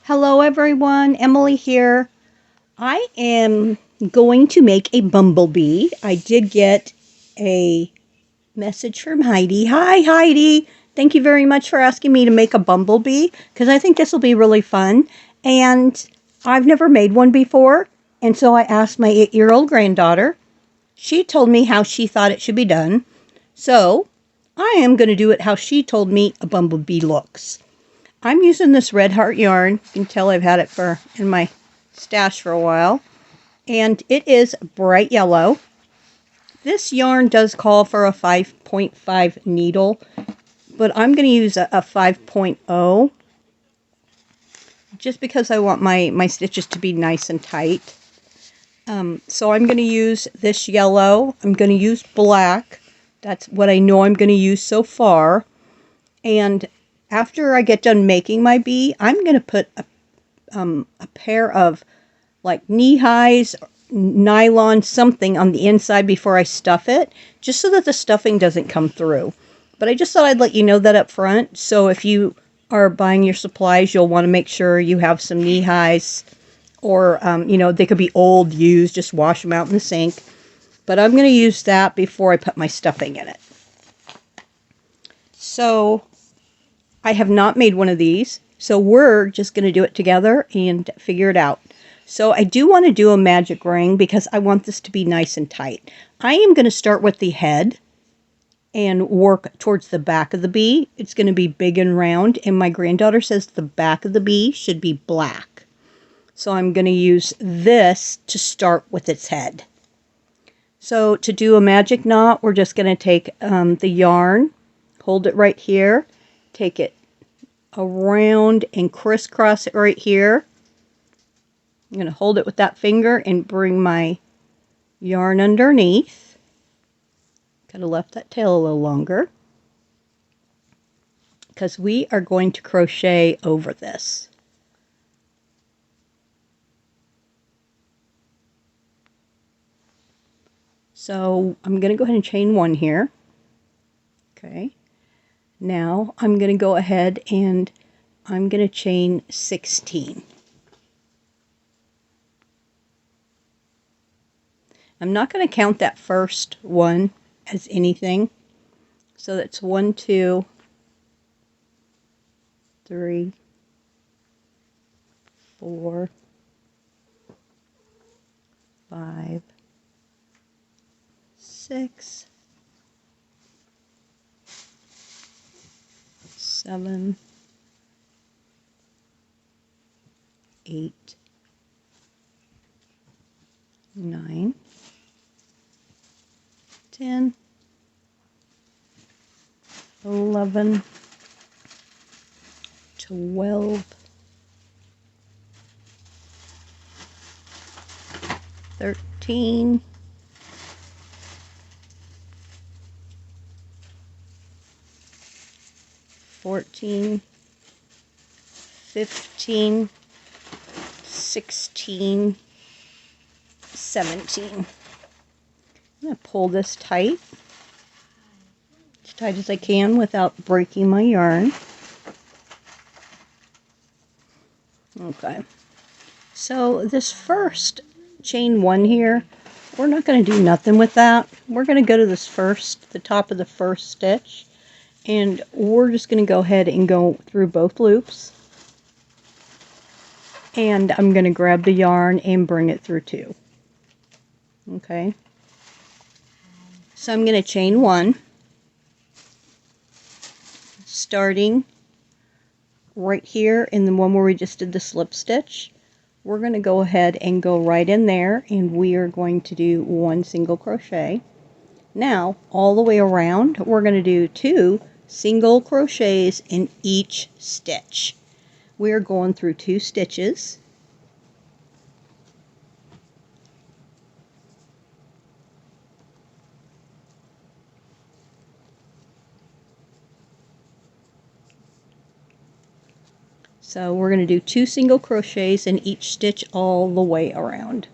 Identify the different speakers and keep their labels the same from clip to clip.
Speaker 1: Hello everyone, Emily here. I am going to make a bumblebee. I did get a message from Heidi. Hi Heidi, thank you very much for asking me to make a bumblebee because I think this will be really fun. And I've never made one before, and so I asked my 8-year-old granddaughter. She told me how she thought it should be done. So I am going to do it how she told me a bumblebee looks. I'm using this red heart yarn. You can tell I've had it in my stash for a while. And it is bright yellow. This yarn does call for a 5.5 needle, but I'm going to use a 5.0 just because I want my stitches to be nice and tight. So I'm going to use this yellow. I'm going to use black. That's what I know I'm going to use so far. And after I get done making my bee, I'm going to put a pair of like knee-highs, nylon, something on the inside before I stuff it, just so that the stuffing doesn't come through. But I just thought I'd let you know that up front, so if you are buying your supplies, you'll want to make sure you have some knee-highs, or, they could be old, used, just wash them out in the sink. But I'm going to use that before I put my stuffing in it. So I have not made one of these, so we're just going to do it together and figure it out. So I do want to do a magic ring because I want this to be nice and tight. I am going to start with the head and work towards the back of the bee. It's going to be big and round, and my granddaughter says the back of the bee should be black. So I'm going to use this to start with its head. So to do a magic knot, we're just going to take the yarn, hold it right here, take it around and crisscross it right here. I'm going to hold it with that finger and bring my yarn underneath. Could have left that tail a little longer because we are going to crochet over this. So I'm going to go ahead and chain one here. Okay. Now I'm going to go ahead and I'm going to chain 16. I'm not going to count that first one as anything. So that's 1, 2, 3, 4, 5, 6, 7, 8, 9, 10, 11, 12, 13, 14, 15, 16, 17. I'm going to pull this tight, as tight as I can without breaking my yarn. Okay, so this first chain one here, we're not going to do nothing with that. We're going to go to the top of the first stitch, and we're just going to go ahead and go through both loops. And I'm going to grab the yarn and bring it through two. Okay. So I'm going to chain one, starting right here in the one where we just did the slip stitch. We're going to go ahead and go right in there, and we are going to do 1 single crochet. Now, all the way around, we're going to do 2 single crochets in each stitch. We are going through 2 stitches. So we're going to do 2 single crochets in each stitch all the way around.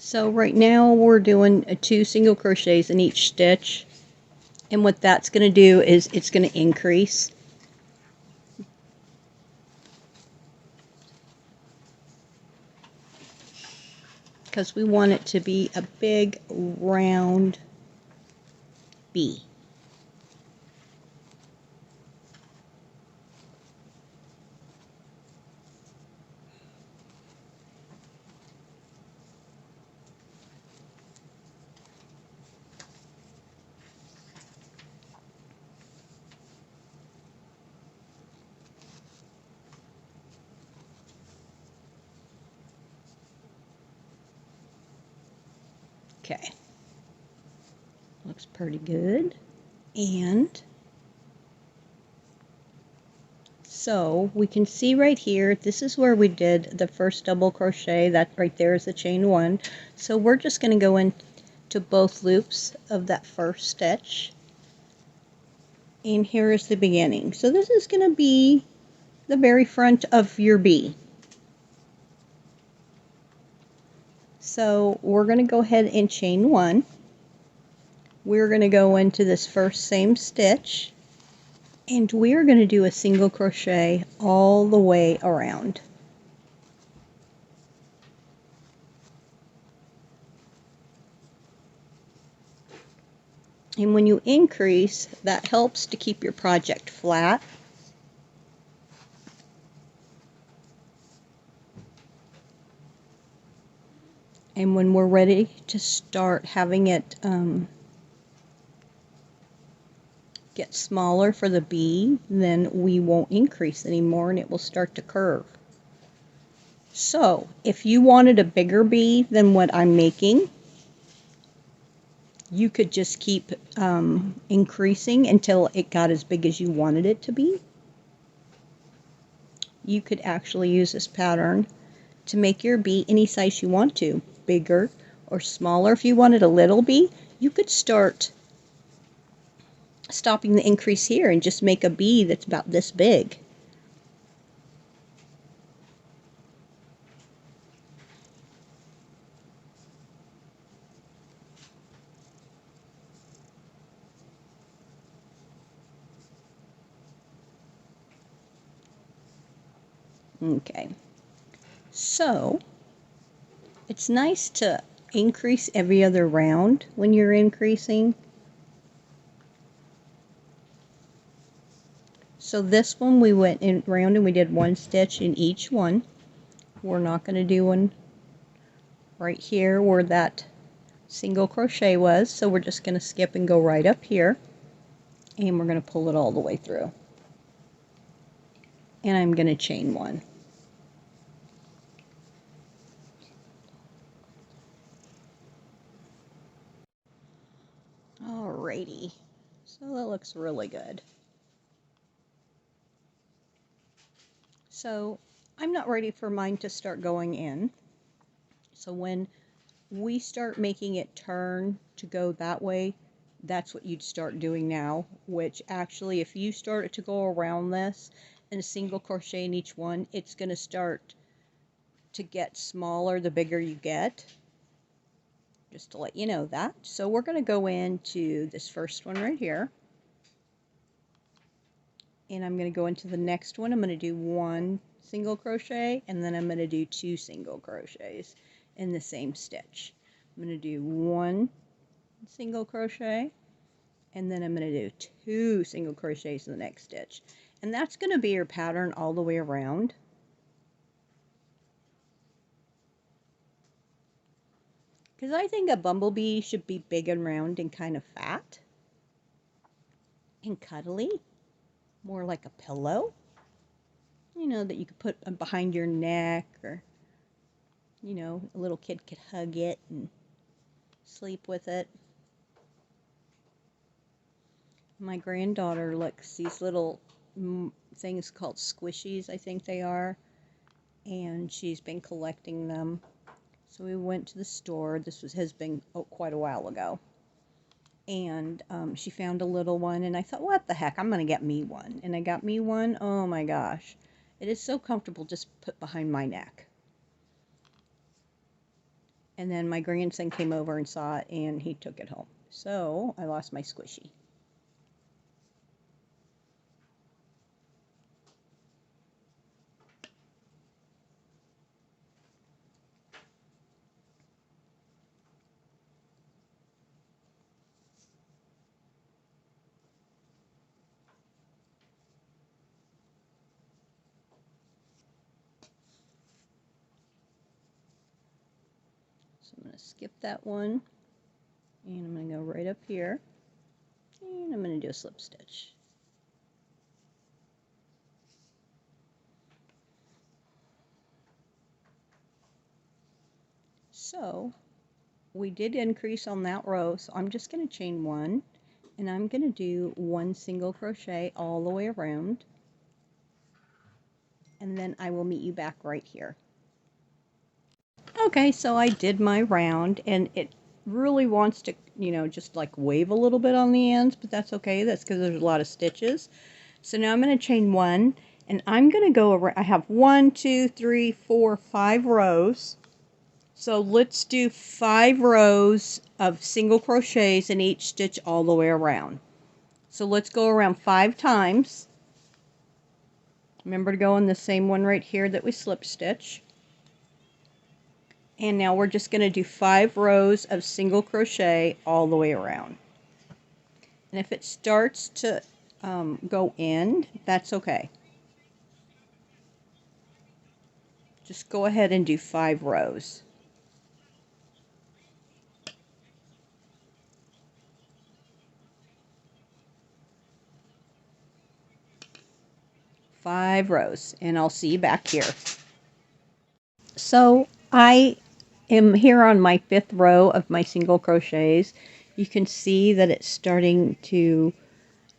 Speaker 1: So right now we're doing 2 single crochets in each stitch, and what that's going to do is it's going to increase. Because we want it to be a big round bee. Okay, looks pretty good. And so we can see right here, this is where we did the first double crochet. That right there is the chain 1. So we're just going to go into both loops of that first stitch. And here is the beginning. So this is going to be the very front of your bee. So we're going to go ahead and chain 1. We're going to go into this first same stitch, and we're going to do a single crochet all the way around. And when you increase, that helps to keep your project flat. And when we're ready to start having it get smaller for the bee, then we won't increase anymore and it will start to curve. So if you wanted a bigger bee than what I'm making, you could just keep increasing until it got as big as you wanted it to be. You could actually use this pattern to make your bee any size you want to, bigger or smaller. If you wanted a little bee, you could start stopping the increase here and just make a bee that's about this big. Okay, so it's nice to increase every other round when you're increasing. So this one we went in round and we did 1 stitch in each one. We're not going to do one right here where that single crochet was, so we're just going to skip and go right up here, and we're going to pull it all the way through. And I'm going to chain 1. Alrighty, so that looks really good. So I'm not ready for mine to start going in. So when we start making it turn to go that way, that's what you'd start doing now, which actually if you start it to go around this and a single crochet in each one, it's going to start to get smaller the bigger you get. Just to let you know that. So we're going to go into this first one right here. And I'm going to go into the next one. I'm going to do 1 single crochet, and then I'm going to do 2 single crochets in the same stitch. I'm going to do 1 single crochet, and then I'm going to do 2 single crochets in the next stitch. And that's going to be your pattern all the way around. Because I think a bumblebee should be big and round and kind of fat and cuddly, more like a pillow, you know, that you could put behind your neck, or, you know, a little kid could hug it and sleep with it. My granddaughter likes these little things called squishies, I think they are, and she's been collecting them. So we went to the store. This has been quite a while ago. And she found a little one, and I thought, what the heck, I'm going to get me one. And I got me one. Oh my gosh. It is so comfortable just put behind my neck. And then my grandson came over and saw it, and he took it home. So I lost my squishy. So I'm going to skip that one, and I'm going to go right up here, and I'm going to do a slip stitch. So we did increase on that row, so I'm just going to chain one, and I'm going to do one single crochet all the way around, and then I will meet you back right here. Okay, so I did my round, and it really wants to, just like wave a little bit on the ends, but that's okay. That's because there's a lot of stitches. So now I'm going to chain one, and I'm going to go around. I have 1, 2, 3, 4, 5 rows. So let's do 5 rows of single crochets in each stitch all the way around. So let's go around 5 times. Remember to go in the same one right here that we slip stitch. And now we're just going to do 5 rows of single crochet all the way around. And if it starts to go in, that's okay. Just go ahead and do 5 rows. Five rows, and I'll see you back here. So I am here on my 5th row of my single crochets. You can see that it's starting to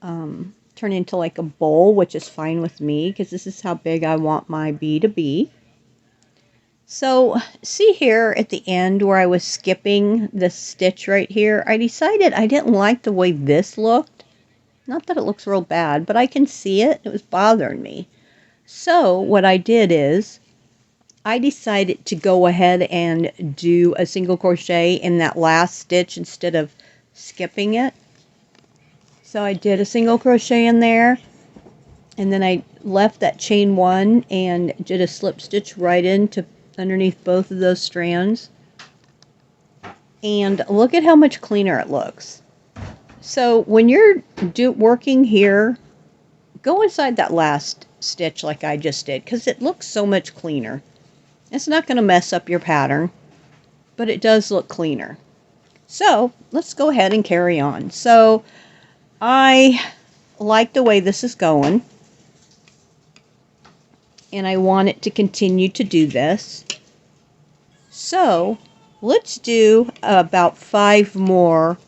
Speaker 1: turn into like a bowl, which is fine with me because this is how big I want my bee to be. So see here at the end where I was skipping this stitch right here, I decided I didn't like the way this looked. Not that it looks real bad, but I can see it. It was bothering me. So what I did is I decided to go ahead and do a single crochet in that last stitch instead of skipping it. So I did a single crochet in there, and then I left that chain one and did a slip stitch right into underneath both of those strands. And look at how much cleaner it looks. So when you're working here, go inside that last stitch like I just did, because it looks so much cleaner. It's not going to mess up your pattern, but it does look cleaner. So let's go ahead and carry on. So I like the way this is going, and I want it to continue to do this. So let's do about 5 more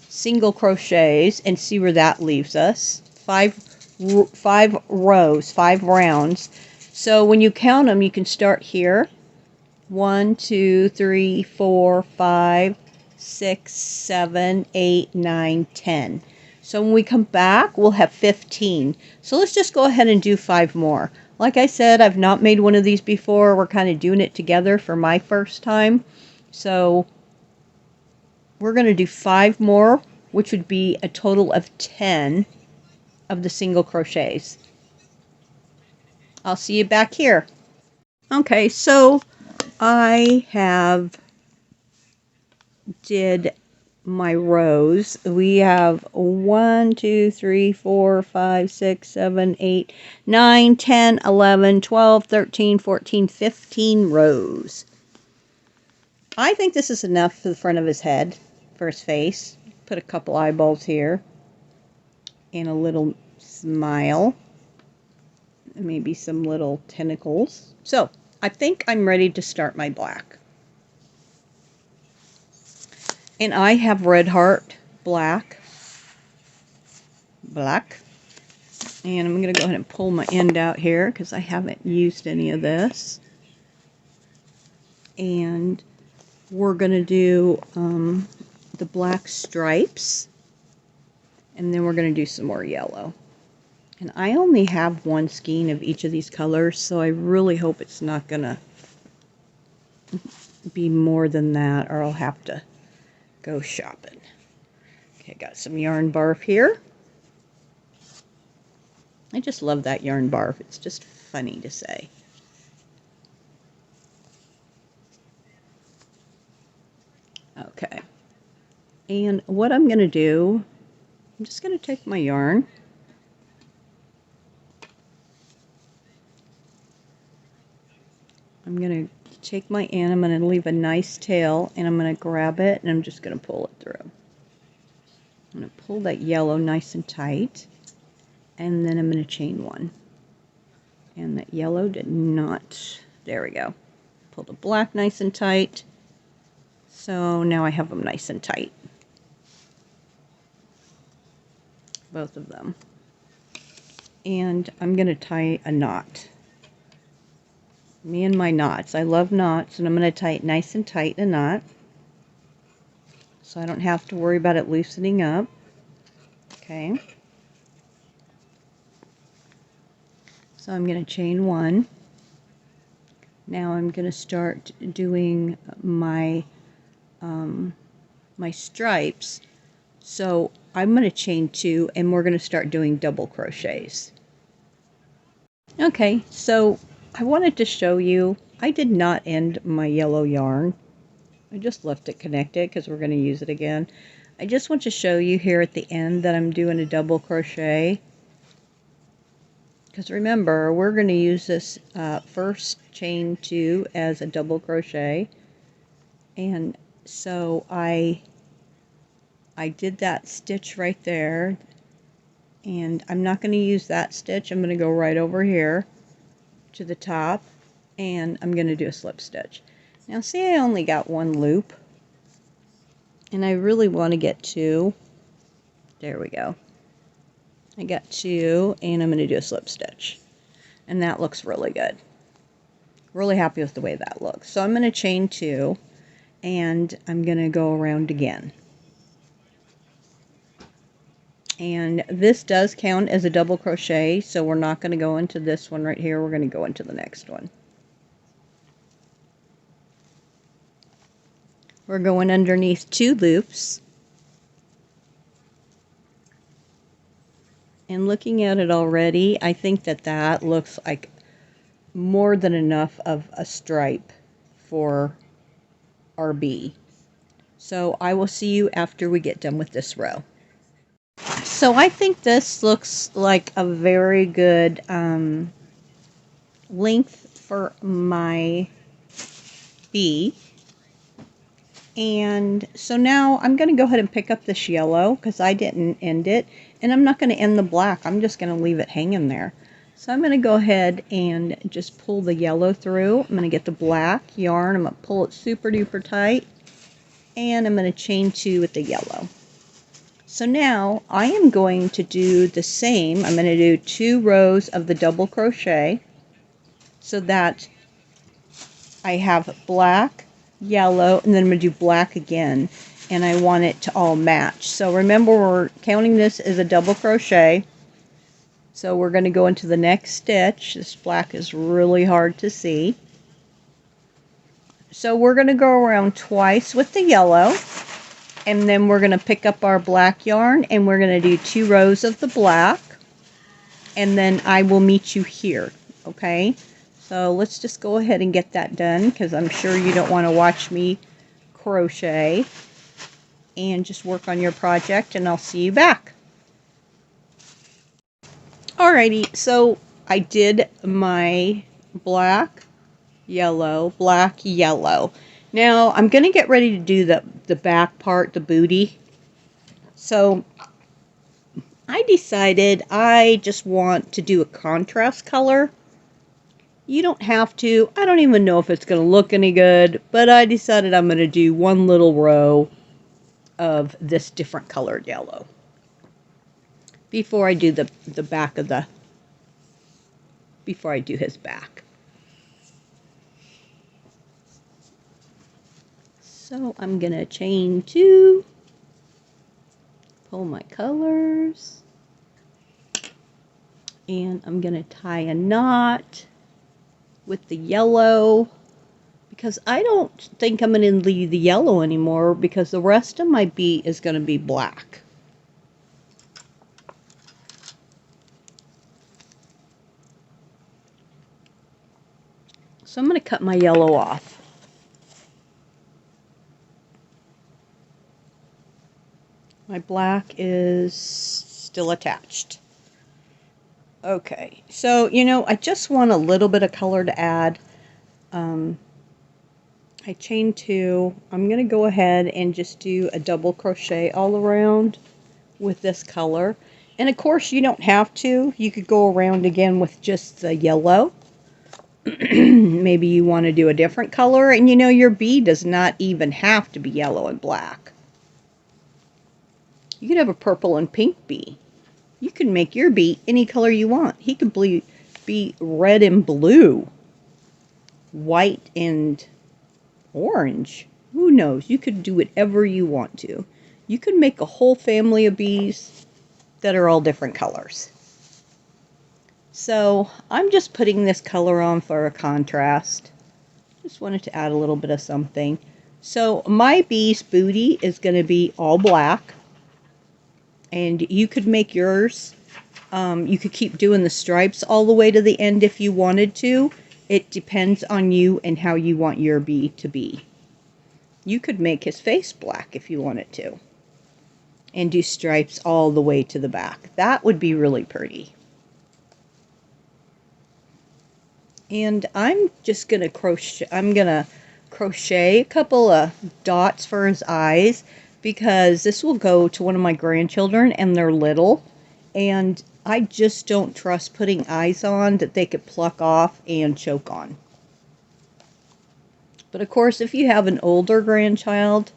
Speaker 1: single crochets and see where that leaves us. 5 rows, 5 rounds. So when you count them, you can start here. 1, 2, 3, 4, 5, 6, 7, 8, 9, 10. So when we come back, we'll have 15. So let's just go ahead and do 5 more. Like I said, I've not made one of these before. We're kind of doing it together for my first time. So we're going to do 5 more, which would be a total of 10 of the single crochets. I'll see you back here. Okay, so I have did my rows. We have 1, 2, 3, 4, 5, 6, 7, 8, 9, 10, 11, 12, 13, 14, 15 rows. I think this is enough for the front of his head, for his face. Put a couple eyeballs here and a little smile. Maybe some little tentacles. So I think I'm ready to start my black. And I have Red Heart black. And I'm going to go ahead and pull my end out here because I haven't used any of this. And we're going to do the black stripes. And then we're going to do some more yellow. And I only have one skein of each of these colors, so I really hope it's not going to be more than that, or I'll have to go shopping. Okay, got some yarn barf here. I just love that yarn barf. It's just funny to say. Okay. And what I'm going to do, I'm just going to take my yarn. I'm going to take my end, I'm going to leave a nice tail, and I'm going to grab it, and I'm just going to pull it through. I'm going to pull that yellow nice and tight, and then I'm going to chain one. And that yellow did not, there we go. Pull the black nice and tight. So now I have them nice and tight. Both of them. And I'm going to tie a knot. Me and my knots. I love knots, and I'm going to tie it nice and tight in a knot. So I don't have to worry about it loosening up. Okay. So I'm going to chain one. Now I'm going to start doing my my stripes. So I'm going to chain two, and we're going to start doing double crochets. Okay, so I wanted to show you, I did not end my yellow yarn. I just left it connected because we're going to use it again. I just want to show you here at the end that I'm doing a double crochet. Because remember, we're going to use this first chain two as a double crochet. And so I did that stitch right there. And I'm not going to use that stitch. I'm going to go right over here to the top. And I'm going to do a slip stitch. Now see, I only got one loop. And I really want to get two. There we go. I got two, and I'm going to do a slip stitch. And that looks really good. Really happy with the way that looks. So I'm going to chain two, and I'm going to go around again. And this does count as a double crochet, so we're not going to go into this one right here. We're going to go into the next one. We're going underneath two loops. And looking at it already, I think that that looks like more than enough of a stripe for our bee. So I will see you after we get done with this row. So I think this looks like a very good length for my bee. And so now I'm going to go ahead and pick up this yellow because I didn't end it. And I'm not going to end the black. I'm just going to leave it hanging there. So I'm going to go ahead and just pull the yellow through. I'm going to get the black yarn. I'm going to pull it super duper tight. And I'm going to chain two with the yellow. So now I am going to do the same. I'm going to do 2 rows of the double crochet so that I have black, yellow, and then I'm going to do black again, and I want it to all match. So remember, we're counting this as a double crochet. So we're going to go into the next stitch. This black is really hard to see. So we're going to go around twice with the yellow, and then we're going to pick up our black yarn, and we're going to do 2 rows of the black, and then I will meet you here, okay? So let's just go ahead and get that done, because I'm sure you don't want to watch me crochet, and just work on your project, and I'll see you back. Alrighty, so I did my black, yellow, black, yellow. Now I'm going to get ready to do the back part, the booty. So I decided I just want to do a contrast color. You don't have to. I don't even know if it's going to look any good, but I decided I'm going to do one little row of this different colored yellow before I do the back of before I do his back. So I'm going to chain 2, pull my colors, and I'm going to tie a knot with the yellow because I don't think I'm going to leave the yellow anymore because the rest of my bee is going to be black. So I'm going to cut my yellow off. My black is still attached. Okay, so I just want a little bit of color to add. I chain 2. I'm going to go ahead and just do a double crochet all around with this color. And of course you don't have to. You could go around again with just the yellow. Maybe you want to do a different color, and your bee does not even have to be yellow and black. You could have a purple and pink bee. You can make your bee any color you want. He could be red and blue, white and orange. Who knows? You could do whatever you want to. You could make a whole family of bees that are all different colors. So I'm just putting this color on for a contrast. Just wanted to add a little bit of something. So my bee's booty is going to be all black. And you could make yours. You could keep doing the stripes all the way to the end if you wanted to. It depends on you and how you want your bee to be. You could make his face black if you wanted to. And do stripes all the way to the back. That would be really pretty. And I'm just going to crochet. I'm going to crochet a couple of dots for his eyes, because this will go to one of my grandchildren and they're little, and I just don't trust putting eyes on that they could pluck off and choke on. But of course, if you have an older grandchild,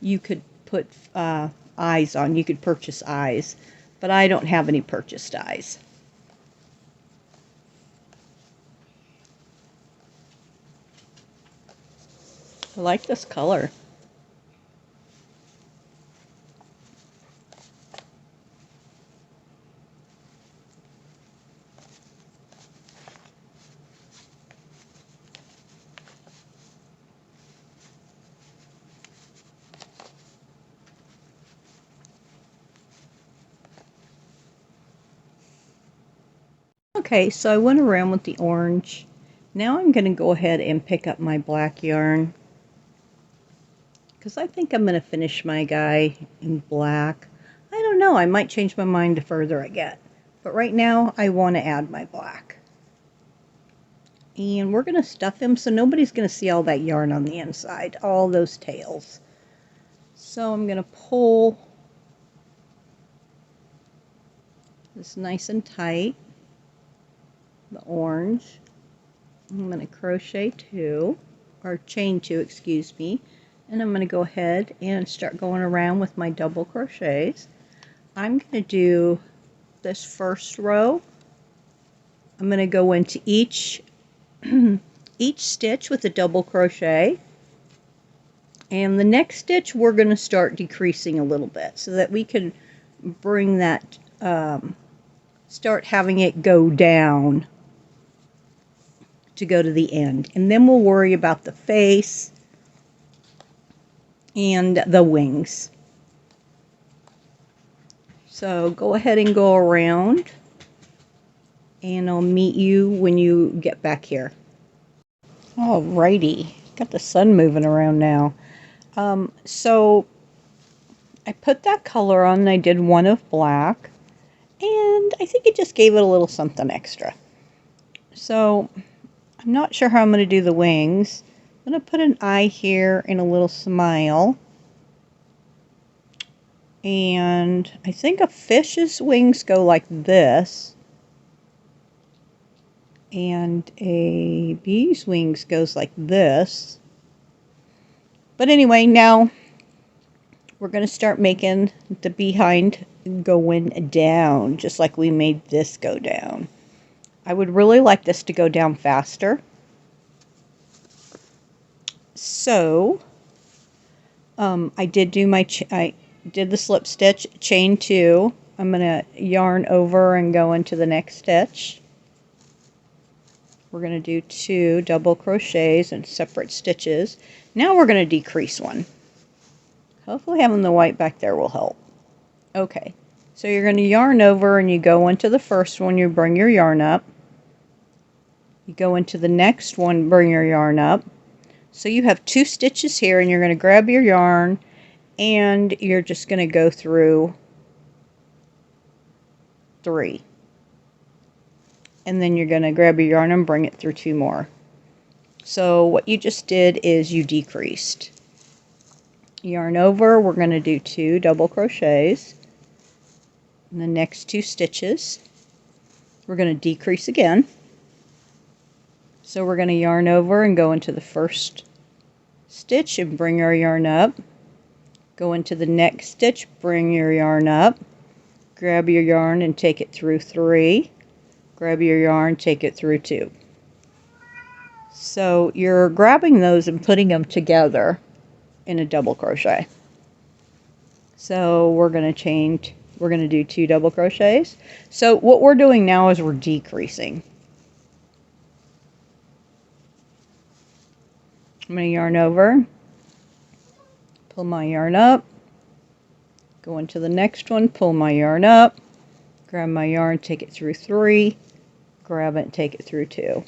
Speaker 1: you could put eyes on. You could purchase eyes, but I don't have any purchased eyes. I like this color. Okay, so I went around with the orange. Now I'm going to go ahead and pick up my black yarn, because I think I'm going to finish my guy in black. I don't know, I might change my mind the further I get. But right now, I want to add my black. And we're going to stuff him so nobody's going to see all that yarn on the inside, all those tails. So I'm going to pull this nice and tight, the orange. I'm going to crochet 2, or chain 2, excuse me. And I'm going to go ahead and start going around with my double crochets. I'm going to do this first row. I'm going to go into each stitch with a double crochet. And the next stitch we're going to start decreasing a little bit so that we can bring that, start having it go down to go to the end. And then we'll worry about the face and the wings. So go ahead and go around, and I'll meet you when you get back here. Alrighty, got the sun moving around now. So I put that color on, and I did one of black, and I think it just gave it a little something extra. So I'm not sure how I'm going to do the wings. I'm going to put an eye here and a little smile. And I think a fish's wings go like this. And a bee's wings goes like this. But anyway, now we're going to start making the behind going down, just like we made this go down. I would really like this to go down faster. So, I did do I did the slip stitch, chain 2. I'm going to yarn over and go into the next stitch. we're going to do 2 double crochets and separate stitches. Now we're going to decrease one. Hopefully having the white back there will help. Okay, so you're going to yarn over and you go into the first one, you bring your yarn up. You go into the next one, bring your yarn up. So you have 2 stitches here, and you're going to grab your yarn and you're just going to go through 3. And then you're going to grab your yarn and bring it through 2 more. So what you just did is you decreased. Yarn over, we're going to do 2 double crochets. In the next 2 stitches, we're going to decrease again. So we're going to yarn over and go into the first stitch and bring our yarn up. Go into the next stitch, bring your yarn up. Grab your yarn and take it through 3. Grab your yarn, take it through 2. So you're grabbing those and putting them together in a double crochet. So we're going to do 2 double crochets. So what we're doing now is we're decreasing. I'm going to yarn over, pull my yarn up, go into the next one, pull my yarn up, grab my yarn, take it through 3, grab it and take it through 2.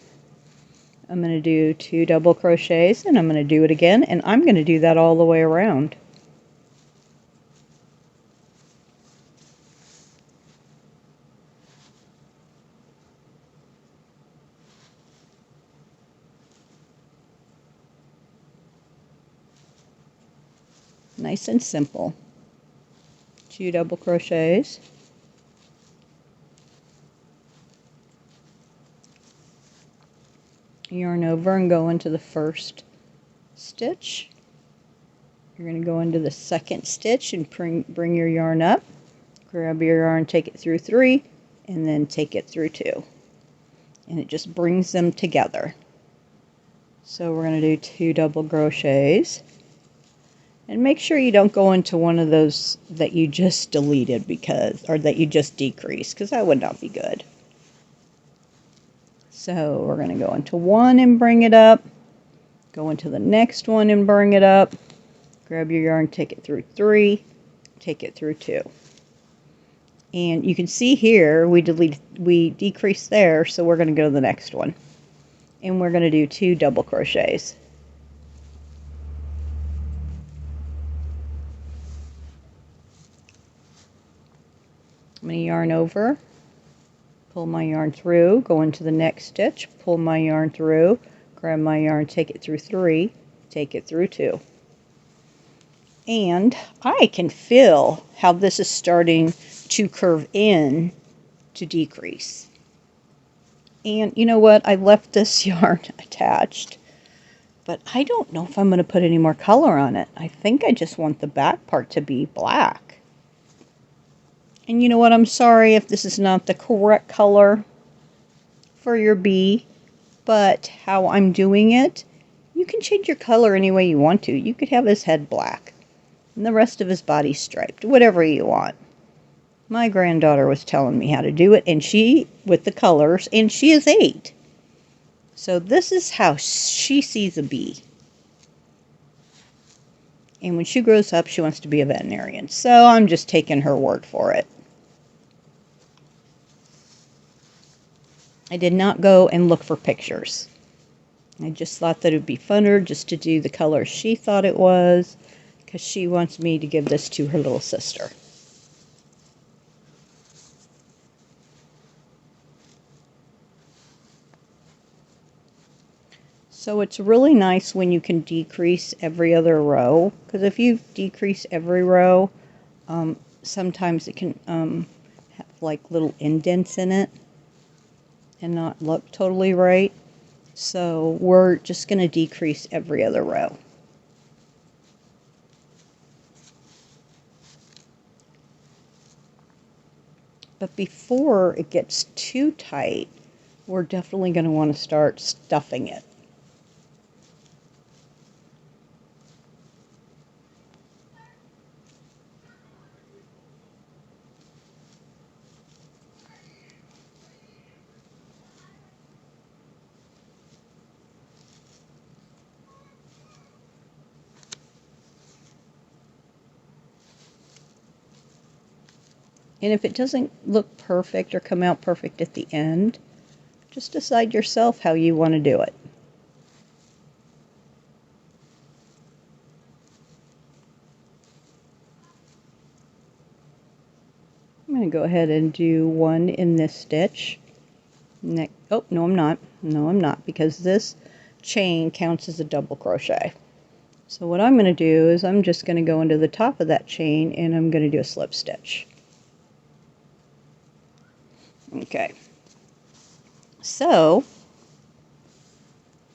Speaker 1: I'm going to do 2 double crochets and I'm going to do it again, and I'm going to do that all the way around. Nice and simple. 2 double crochets. Yarn over and go into the first stitch. You're going to go into the second stitch and bring your yarn up. Grab your yarn, take it through 3, and then take it through 2. And it just brings them together. So we're going to do 2 double crochets. And make sure you don't go into one of those that you just deleted or that you just decreased, because that would not be good. So we're going to go into one and bring it up. Go into the next one and bring it up. Grab your yarn, take it through 3, take it through 2. And you can see here we decreased there, so we're going to go to the next one. And we're going to do 2 double crochets. I'm going to yarn over, pull my yarn through, go into the next stitch, pull my yarn through, grab my yarn, take it through 3, take it through 2. And I can feel how this is starting to curve in to decrease. And you know what? I left this yarn attached, but I don't know if I'm going to put any more color on it. I think I just want the back part to be black. And you know what? I'm sorry if this is not the correct color for your bee, but how I'm doing it, you can change your color any way you want to. You could have his head black and the rest of his body striped, whatever you want. My granddaughter was telling me how to do it, and with the colors, and she is 8. So this is how she sees a bee. And when she grows up, she wants to be a veterinarian. So I'm just taking her word for it. I did not go and look for pictures. I just thought that it would be funner just to do the color she thought it was, because she wants me to give this to her little sister. So it's really nice when you can decrease every other row, because if you decrease every row, sometimes it can have like little indents in it and not look totally right. So we're just going to decrease every other row. But before it gets too tight, we're definitely going to want to start stuffing it. And if it doesn't look perfect or come out perfect at the end, just decide yourself how you want to do it. I'm going to go ahead and do one in this stitch. Oh, no, I'm not. No, I'm not, because this chain counts as a double crochet. So what I'm going to do is I'm just going to go into the top of that chain and I'm going to do a slip stitch. Okay. So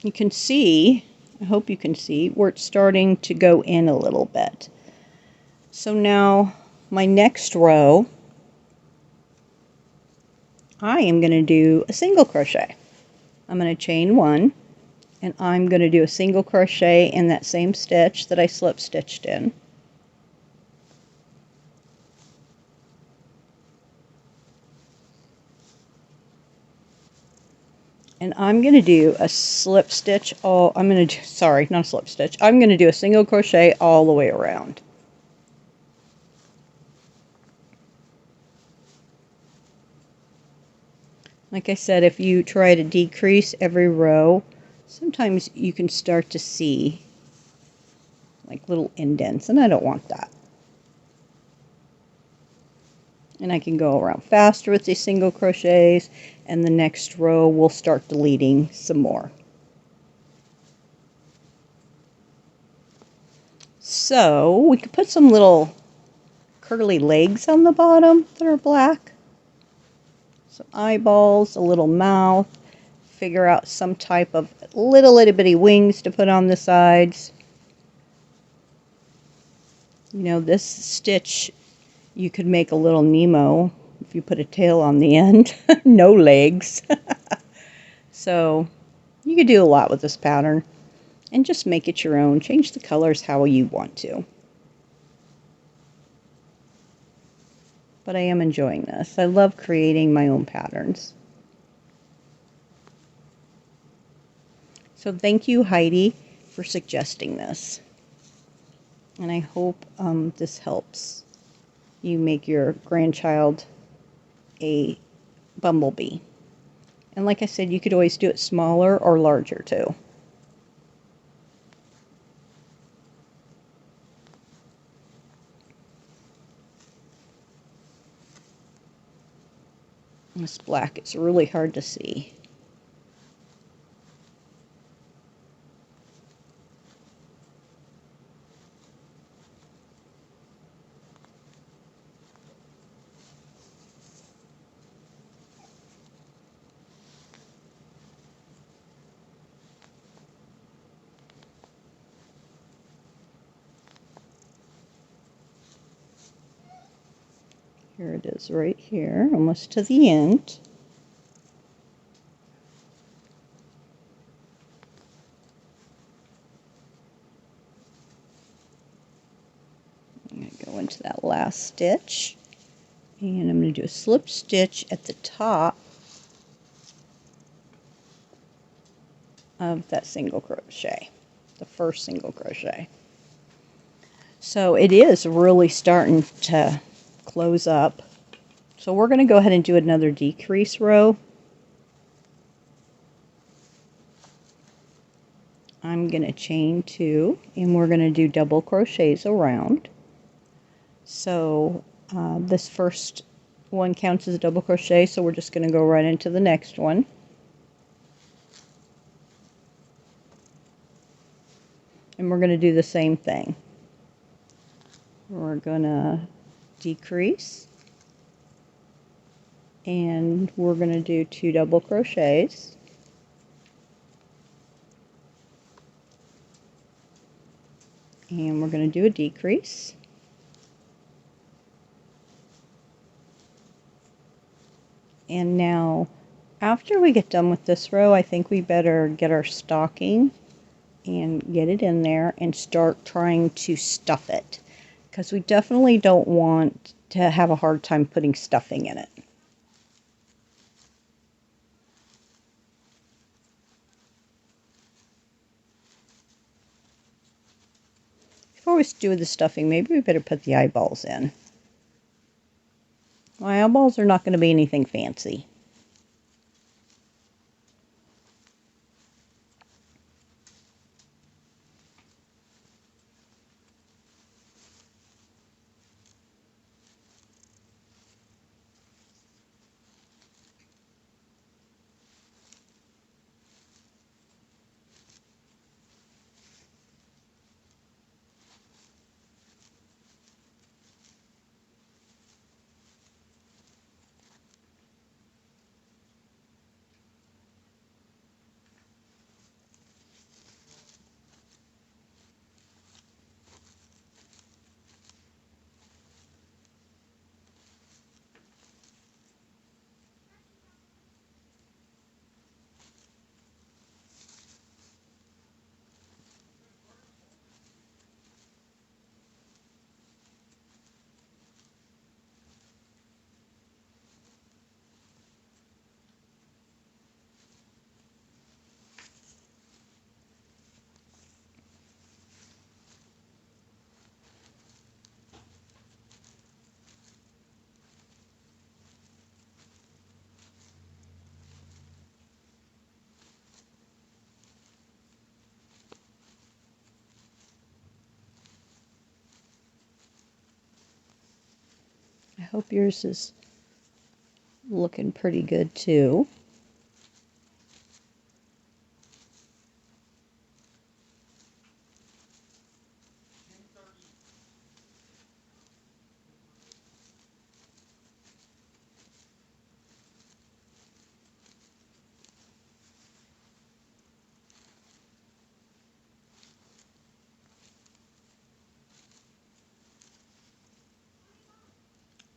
Speaker 1: you can see, I hope you can see, where it's starting to go in a little bit. So now my next row, I am going to do a single crochet. I'm going to chain one, and I'm going to do a single crochet in that same stitch that I slip stitched in. And I'm going to do a slip stitch I'm going to do, sorry, not a slip stitch. I'm going to do a single crochet all the way around. Like I said, if you try to decrease every row, sometimes you can start to see like little indents, and I don't want that. And I can go around faster with these single crochets, and the next row we'll start deleting some more. So we could put some little curly legs on the bottom that are black. Some eyeballs, a little mouth, figure out some type of little itty bitty wings to put on the sides. You know, this stitch, you could make a little Nemo if you put a tail on the end. No legs. So you could do a lot with this pattern and just make it your own. Change the colors how you want to. But I am enjoying this. I love creating my own patterns. So thank you, Heidi, for suggesting this. And I hope this helps you make your grandchild a bumblebee. And like I said, you could always do it smaller or larger too. This black is really hard to see. Here it is right here, almost to the end. I'm going to go into that last stitch, and I'm going to do a slip stitch at the top of that single crochet, the first single crochet. So it is really starting to close up. So we're going to go ahead and do another decrease row. I'm going to chain two, and we're going to do double crochets around. So this first one counts as a double crochet, so we're just going to go right into the next one. And we're going to do the same thing. We're going to decrease, and we're going to do two double crochets. And we're going to do a decrease. And now, after we get done with this row, I think we better get our stocking and get it in there and start trying to stuff it, because we definitely don't want to have a hard time putting stuffing in it. Before we do the stuffing, maybe we better put the eyeballs in. My eyeballs are not going to be anything fancy. I hope yours is looking pretty good too.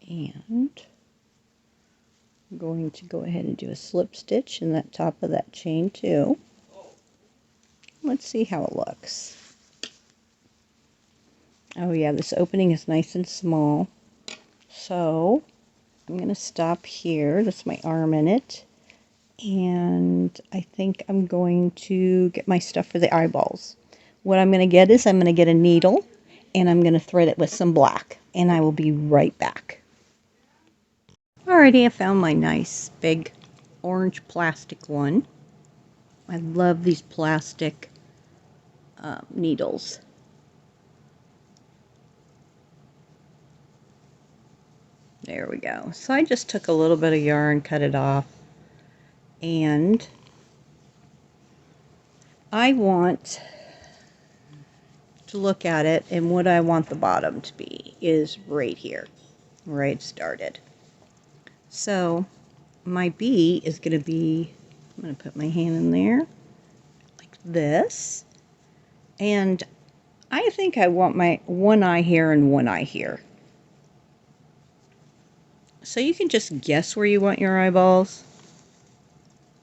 Speaker 1: And I'm going to go ahead and do a slip stitch in that top of that chain too. Let's see how it looks. Oh yeah, this opening is nice and small. So I'm going to stop here. That's my arm in it. And I think I'm going to get my stuff for the eyeballs. What I'm going to get is I'm going to get a needle and I'm going to thread it with some black. And I will be right back. Alrighty, I found my nice big orange plastic one. I love these plastic needles. There we go. So I just took a little bit of yarn, cut it off, and I want to look at it, and what I want the bottom to be is right here, where it started. So my bee is going to be, I'm going to put my hand in there like this, and I think I want my one eye here and one eye here. So you can just guess where you want your eyeballs.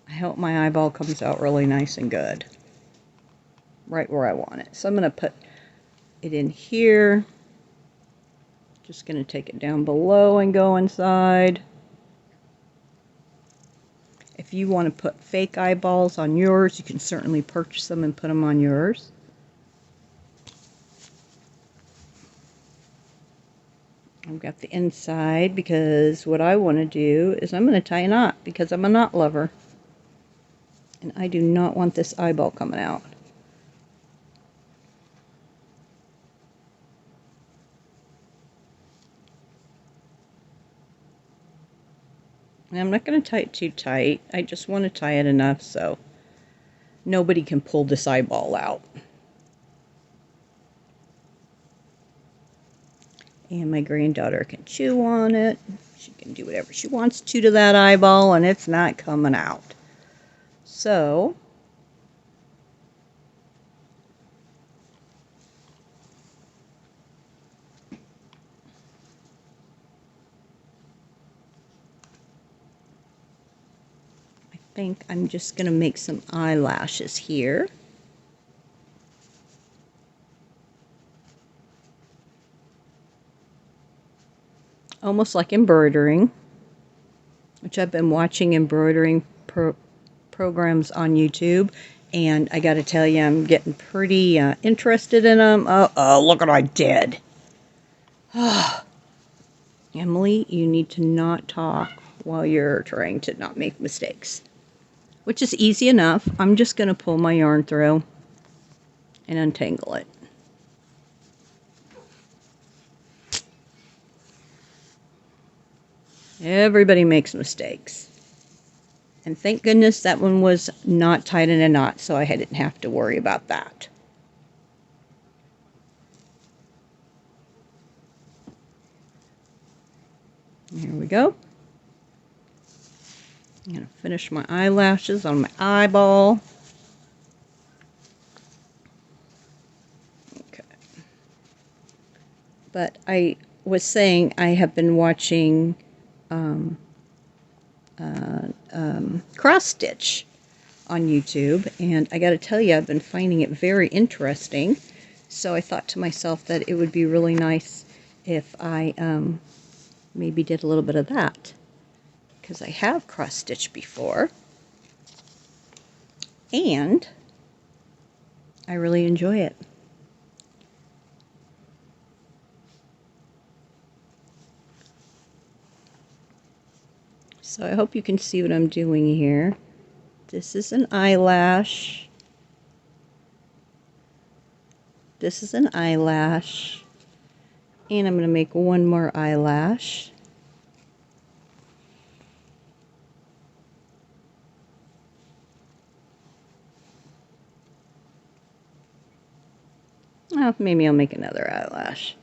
Speaker 1: I hope my eyeball comes out really nice and good. Right where I want it. So I'm going to put it in here. Just going to take it down below and go inside. If you want to put fake eyeballs on yours, you can certainly purchase them and put them on yours. I've got the inside because what I want to do is I'm going to tie a knot because I'm a knot lover. And I do not want this eyeball coming out. And I'm not going to tie it too tight. I just want to tie it enough so nobody can pull this eyeball out. And my granddaughter can chew on it. She can do whatever she wants to that eyeball, and it's not coming out. So I think I'm just going to make some eyelashes here. Almost like embroidering, which I've been watching embroidering programs on YouTube, and I got to tell you, I'm getting pretty interested in them. Oh, look what I did. Emily, you need to not talk while you're trying to not make mistakes. Which is easy enough. I'm just going to pull my yarn through and untangle it. Everybody makes mistakes. And thank goodness that one was not tied in a knot, so I didn't have to worry about that. Here we go. I'm going to finish my eyelashes on my eyeball. Okay. But I was saying I have been watching cross stitch on YouTube, and I got to tell you, I've been finding it very interesting. So I thought to myself that it would be really nice if I maybe did a little bit of that, because I have cross stitched before, and I really enjoy it. So I hope you can see what I'm doing here. This is an eyelash. This is an eyelash. And I'm going to make one more eyelash. Oh, maybe I'll make another eyelash.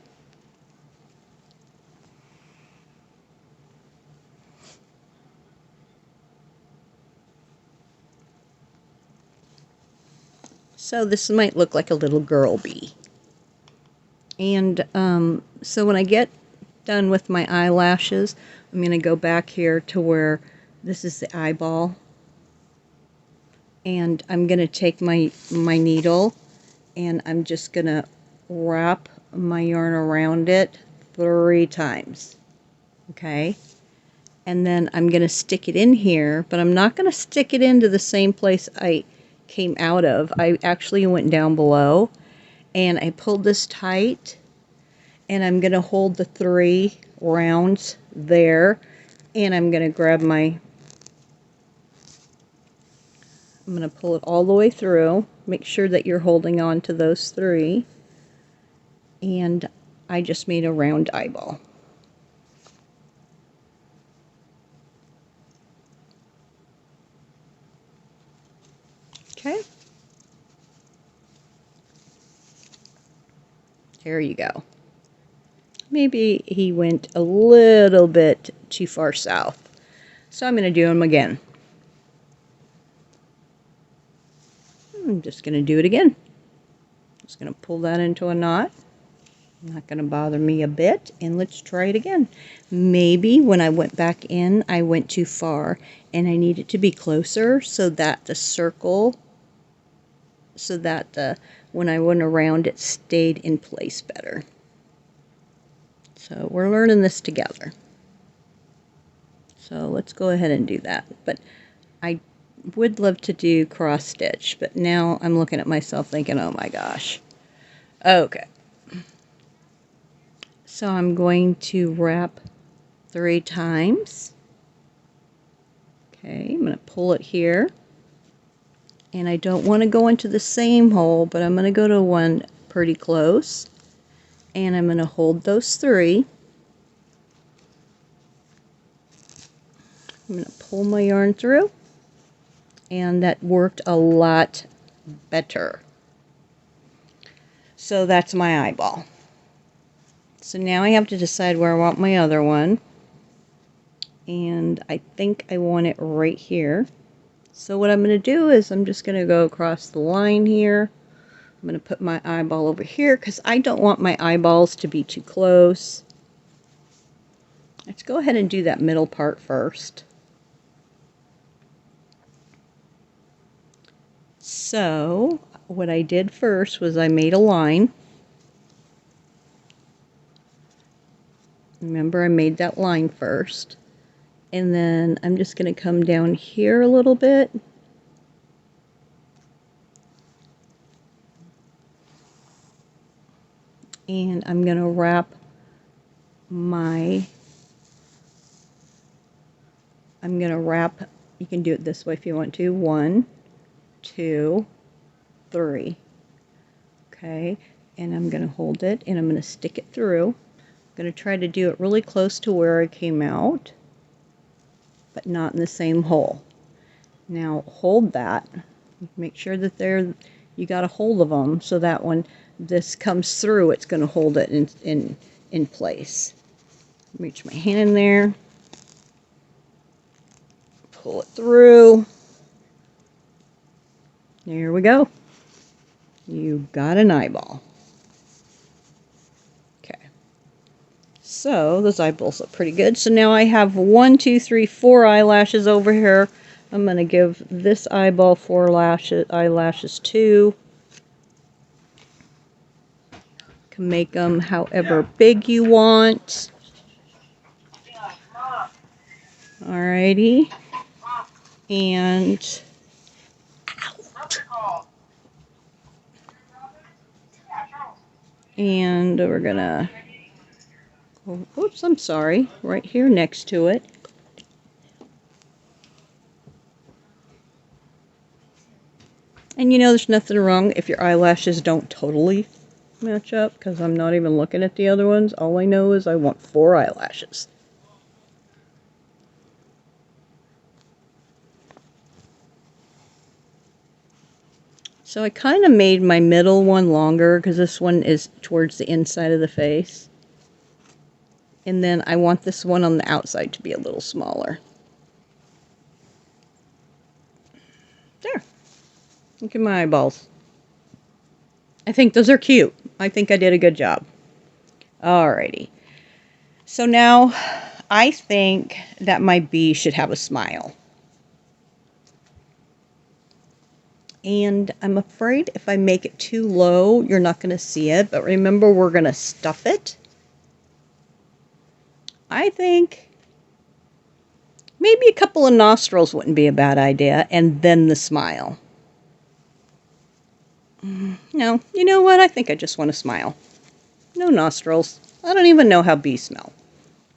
Speaker 1: So this might look like a little girl bee. And so when I get done with my eyelashes, I'm going to go back here to where this is the eyeball. And I'm going to take my needle, and I'm just going to wrap my yarn around it 3 times. Okay? And then I'm going to stick it in here, but I'm not going to stick it into the same place I came out of. I actually went down below, and I pulled this tight, and I'm going to hold the 3 rounds there, and I'm going to grab I'm going to pull it all the way through. Make sure that you're holding on to those 3, and I just made a round eyeball. Okay. There you go. Maybe he went a little bit too far south. So I'm going to do them again. I'm just going to do it again. Just going to pull that into a knot. Not going to bother me a bit. And let's try it again. Maybe when I went back in, I went too far. And I need it to be closer so that the circle, so that when I went around, it stayed in place better. So we're learning this together. So let's go ahead and do that. But I would love to do cross stitch, but now I'm looking at myself thinking, oh my gosh. Okay. So I'm going to wrap 3 times. Okay, I'm going to pull it here. And I don't want to go into the same hole, but I'm going to go to one pretty close. And I'm going to hold those 3. I'm going to pull my yarn through. And that worked a lot better. So that's my eyeball. So now I have to decide where I want my other one. And I think I want it right here. So what I'm going to do is I'm just going to go across the line here. I'm going to put my eyeball over here because I don't want my eyeballs to be too close. Let's go ahead and do that middle part first. So what I did first was I made a line. Remember, I made that line first. And then I'm just going to come down here a little bit. And I'm going to wrap my I'm going to wrap, you can do it this way if you want to, 1, 2, 3. Okay, and I'm going to hold it and I'm going to stick it through. I'm going to try to do it really close to where I came out, but not in the same hole. Now hold that. Make sure that you got a hold of them so that when this comes through, it's going to hold it in place. Reach my hand in there, pull it through. There we go. You got an eyeball. Okay. So those eyeballs look pretty good. So now I have 1, 2, 3, 4 eyelashes over here. I'm going to give this eyeball 4 eyelashes too. Can make them however big you want. Alrighty. And we're gonna, oh, oops, I'm sorry, right here next to it. And you know, there's nothing wrong if your eyelashes don't totally match up, because I'm not even looking at the other ones. All I know is I want 4 eyelashes. So I kind of made my middle one longer because this one is towards the inside of the face. And then I want this one on the outside to be a little smaller. There. Look at my eyeballs. I think those are cute. I think I did a good job. Alrighty. So now I think that my bee should have a smile. And I'm afraid if I make it too low, you're not going to see it. But remember, we're going to stuff it. I think maybe a couple of nostrils wouldn't be a bad idea. And then the smile. No, you know what? I think I just want to smile. No nostrils. I don't even know how bees smell.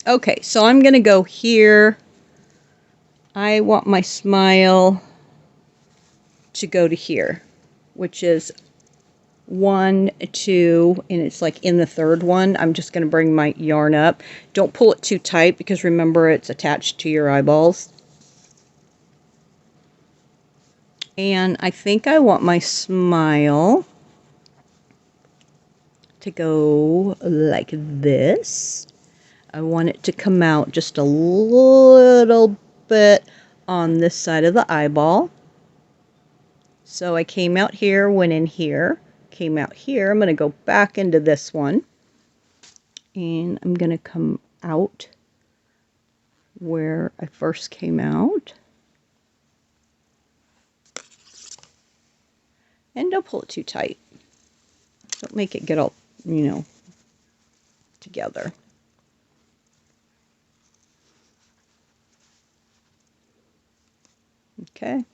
Speaker 1: Okay, so I'm going to go here. I want my smile to go to here, which is 1, 2, and it's like in the third one. I'm just going to bring my yarn up. Don't pull it too tight because remember it's attached to your eyeballs. And I think I want my smile to go like this. I want it to come out just a little bit on this side of the eyeball. So I came out here, went in here, came out here. I'm going to go back into this one. And I'm going to come out where I first came out. And don't pull it too tight. Don't make it get all, you know, together. Okay.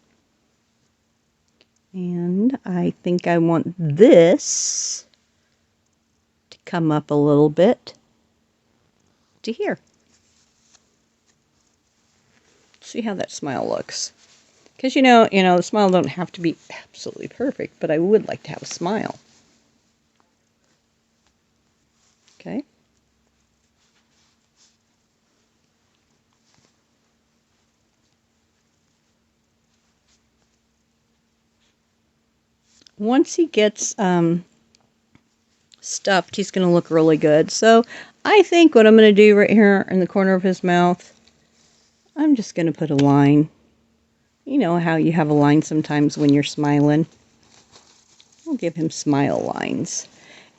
Speaker 1: And I think I want this to come up a little bit to here. See how that smile looks. Because you know, the smile don't have to be absolutely perfect, but I would like to have a smile. Okay. Once he gets stuffed, he's going to look really good. So I think what I'm going to do right here in the corner of his mouth, I'm just going to put a line. You know how you have a line sometimes when you're smiling. I'll give him smile lines.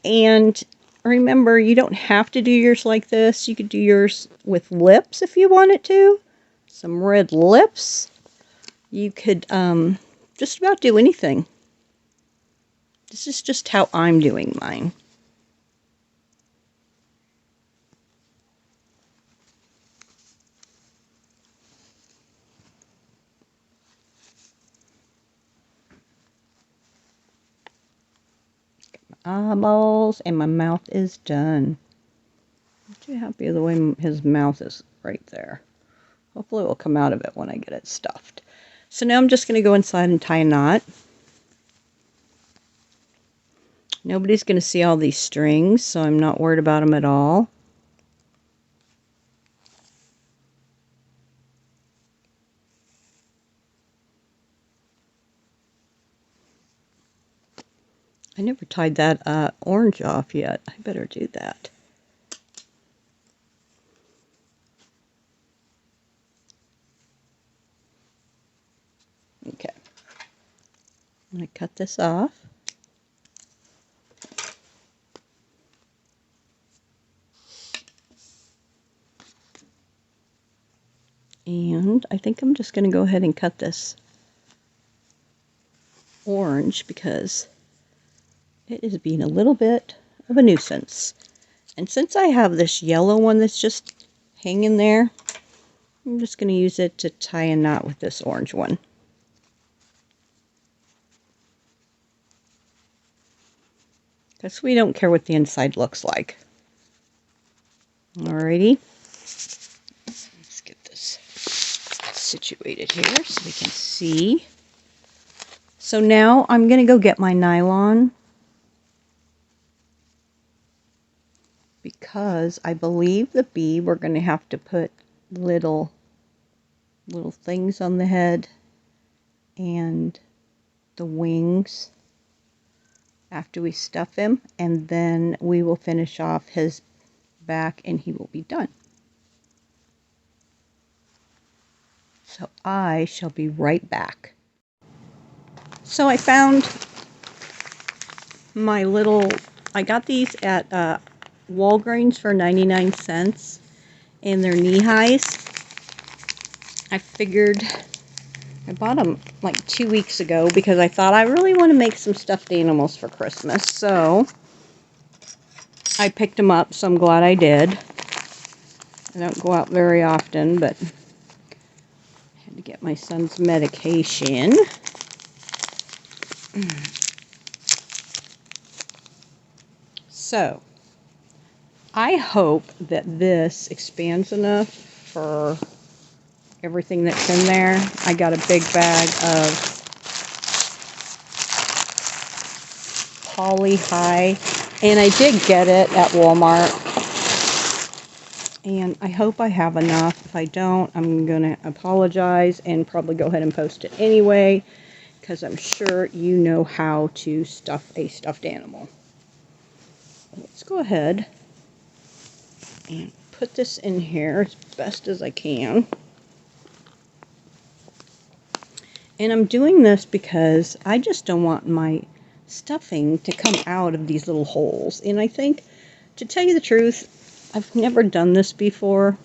Speaker 1: And remember, you don't have to do yours like this. You could do yours with lips if you wanted to. Some red lips. You could just about do anything. This is just how I'm doing mine. Eyeballs, and my mouth is done. I'm too happy with the way his mouth is right there. Hopefully it will come out of it when I get it stuffed. So now I'm just going to go inside and tie a knot. Nobody's going to see all these strings, so I'm not worried about them at all. I never tied that orange off yet. I better do that. Okay. I'm going to cut this off. And I think I'm just going to go ahead and cut this orange because it is being a little bit of a nuisance. And since I have this yellow one that's just hanging there, I'm just going to use it to tie a knot with this orange one. Because we don't care what the inside looks like. Alrighty. Let's get this situated here so we can see. So now I'm going to go get my nylon because I believe the bee, we're going to have to put little things on the head and the wings after we stuff him, and then we will finish off his back and he will be done. So I shall be right back. So I found my little, I got these at Walgreens for 99 cents, and they're knee highs. I figured, I bought them like 2 weeks ago because I thought I really want to make some stuffed animals for Christmas. So I picked them up, so I'm glad I did. I don't go out very often, but I had to get my son's medication. So I hope that this expands enough for everything that's in there. I got a big bag of Poly High, and I did get it at Walmart. And I hope I have enough. If I don't, I'm going to apologize and probably go ahead and post it anyway, because I'm sure you know how to stuff a stuffed animal. Let's go ahead and put this in here as best as I can. And I'm doing this because I just don't want my stuffing to come out of these little holes. And I think, to tell you the truth, I've never done this before.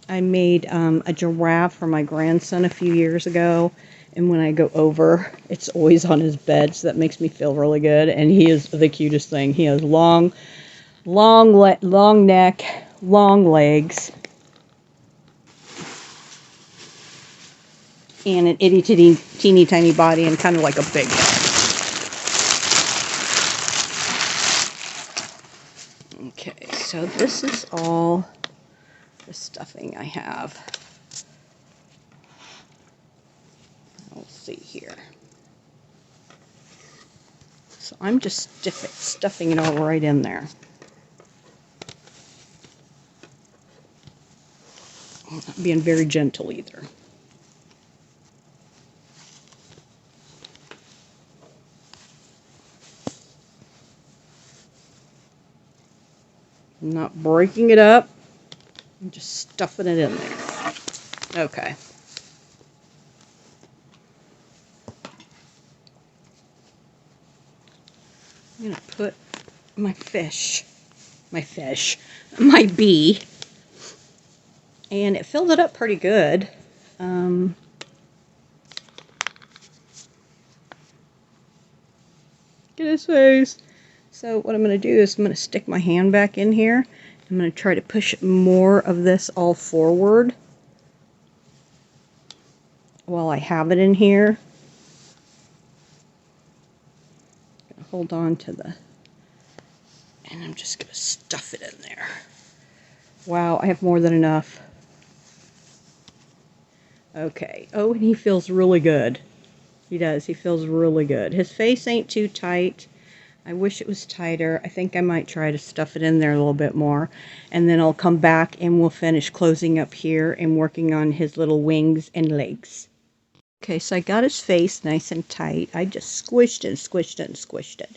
Speaker 1: I made a giraffe for my grandson a few years ago, and when I go over, it's always on his bed, so that makes me feel really good. And he is the cutest thing. He has long neck, long legs, and an itty teeny tiny body, and kind of like a big head. Okay, so this is all the stuffing I have. Let's see here. So I'm just stuffing it all right in there. I'm not being very gentle either. I'm not breaking it up. I'm just stuffing it in there. Okay. I'm going to put my bee, and it filled it up pretty good. Get his face. So what I'm going to do is I'm going to stick my hand back in here. I'm going to try to push more of this all forward while I have it in here. Hold on to the, and I'm just going to stuff it in there. Wow, I have more than enough. Okay. Oh, and he feels really good. He does. He feels really good. His face ain't too tight. I wish it was tighter. I think I might try to stuff it in there a little bit more. And then I'll come back and we'll finish closing up here and working on his little wings and legs. Okay, so I got his face nice and tight. I just squished and squished it and squished it.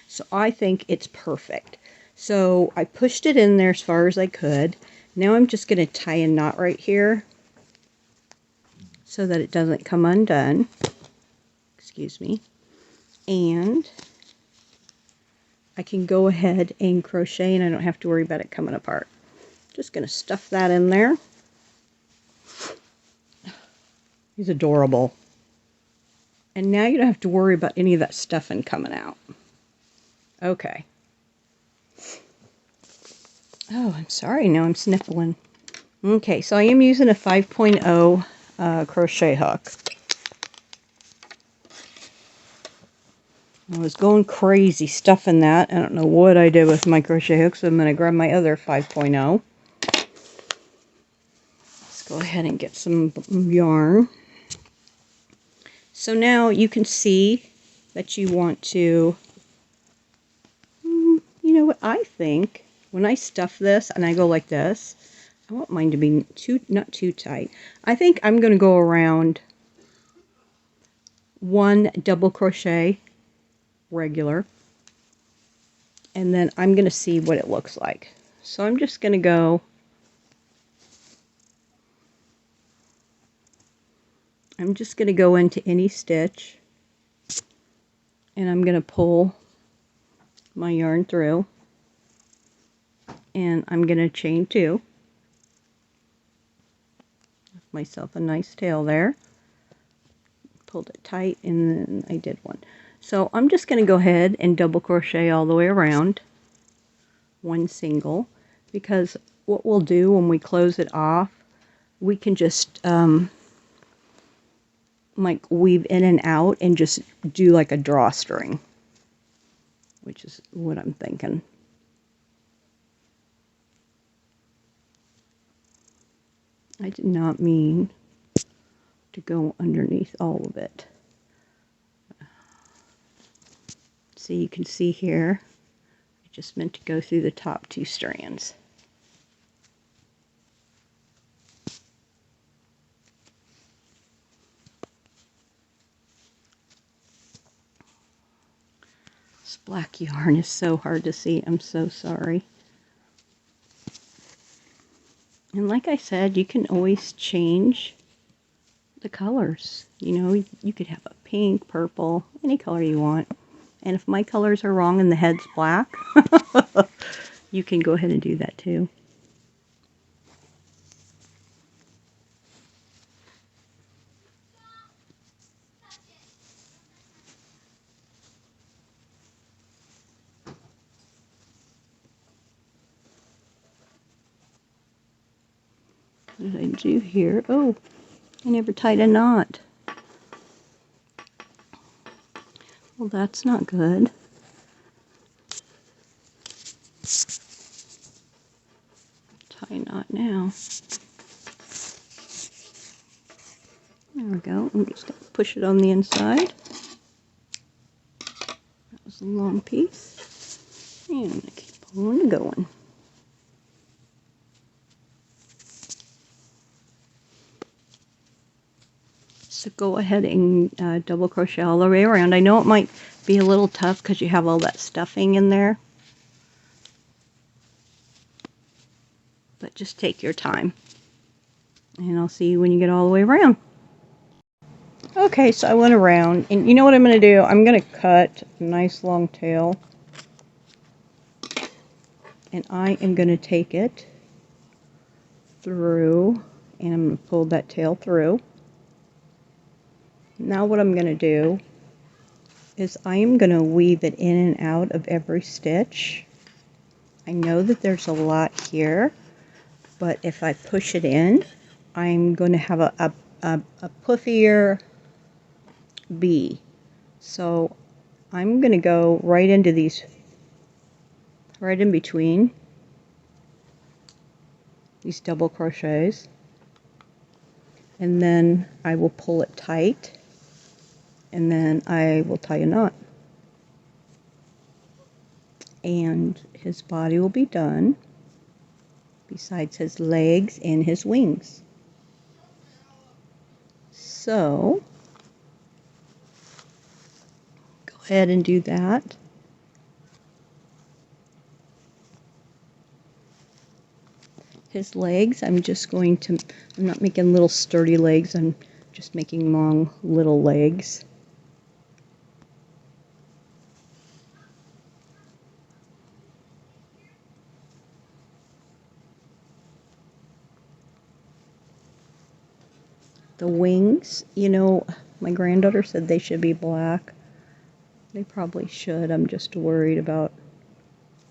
Speaker 1: So I think it's perfect. So I pushed it in there as far as I could. Now I'm just going to tie a knot right here so that it doesn't come undone. Excuse me. And I can go ahead and crochet and I don't have to worry about it coming apart. Just going to stuff that in there. He's adorable. And now you don't have to worry about any of that stuffing coming out. Okay. Oh, I'm sorry. Now I'm sniffling. Okay, so I am using a 5.0 crochet hook. I was going crazy stuffing that. I don't know what I did with my crochet hook, so I'm going to grab my other 5.0. Let's go ahead and get some yarn. So now you can see that you want to, you know what I think, when I stuff this and I go like this, I want mine to be not too tight. I think I'm going to go around one double crochet regular, and then I'm going to see what it looks like. So I'm just going to go, into any stitch, and I'm going to pull my yarn through, and I'm going to chain 2. Give myself a nice tail there. Pulled it tight, and then I did one. So I'm just going to go ahead and double crochet all the way around, one single, because what we'll do when we close it off, we can just like weave in and out and just do like a drawstring, which is what I'm thinking. I did not mean to go underneath all of it. So you can see here, I just meant to go through the top 2 strands. This black yarn is so hard to see. I'm so sorry. And like I said, you can always change the colors. You know, you could have a pink, purple, any color you want. And if my colors are wrong and the head's black, you can go ahead and do that too. What did I do here? Oh, I never tied a knot. Well, that's not good. Tie a knot now. There we go. I'm just going to push it on the inside. That was a long piece. And I'm going to keep on going. So go ahead and double crochet all the way around. I know it might be a little tough because you have all that stuffing in there. But just take your time. And I'll see you when you get all the way around. Okay, so I went around. And you know what I'm going to do? I'm going to cut a nice long tail. And I am going to take it through. And I'm going to pull that tail through. Now what I'm going to do is I am going to weave it in and out of every stitch. I know that there's a lot here, but if I push it in, I'm going to have a puffier bee. So I'm going to go right into these, right in between these double crochets. and then I will pull it tight, and then I will tie a knot. And his body will be done, besides his legs and his wings. So, go ahead and do that. His legs, I'm not making little sturdy legs, I'm just making long little legs. The wings, you know, my granddaughter said they should be black. They probably should. I'm just worried about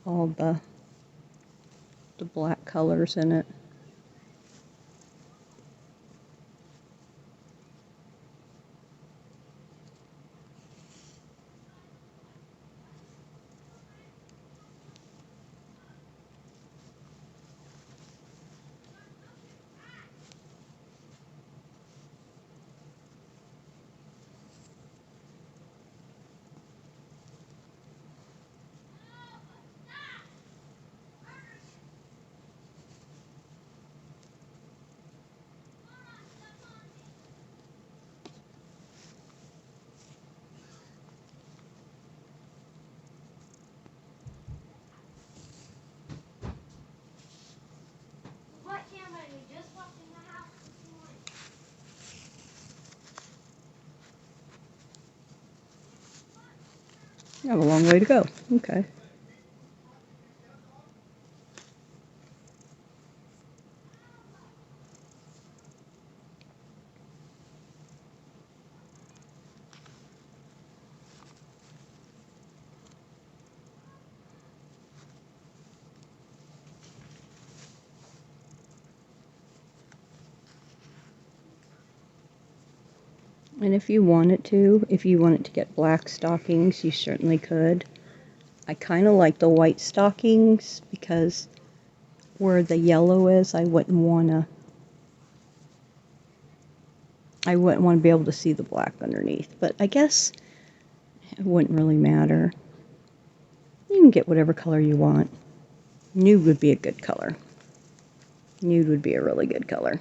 Speaker 1: all the black colors in it. I have a long way to go. Okay. And if you wanted to get black stockings, you certainly could. I kind of like the white stockings because where the yellow is, I wouldn't want to be able to see the black underneath. But I guess it wouldn't really matter. You can get whatever color you want. Nude would be a good color. Nude would be a really good color.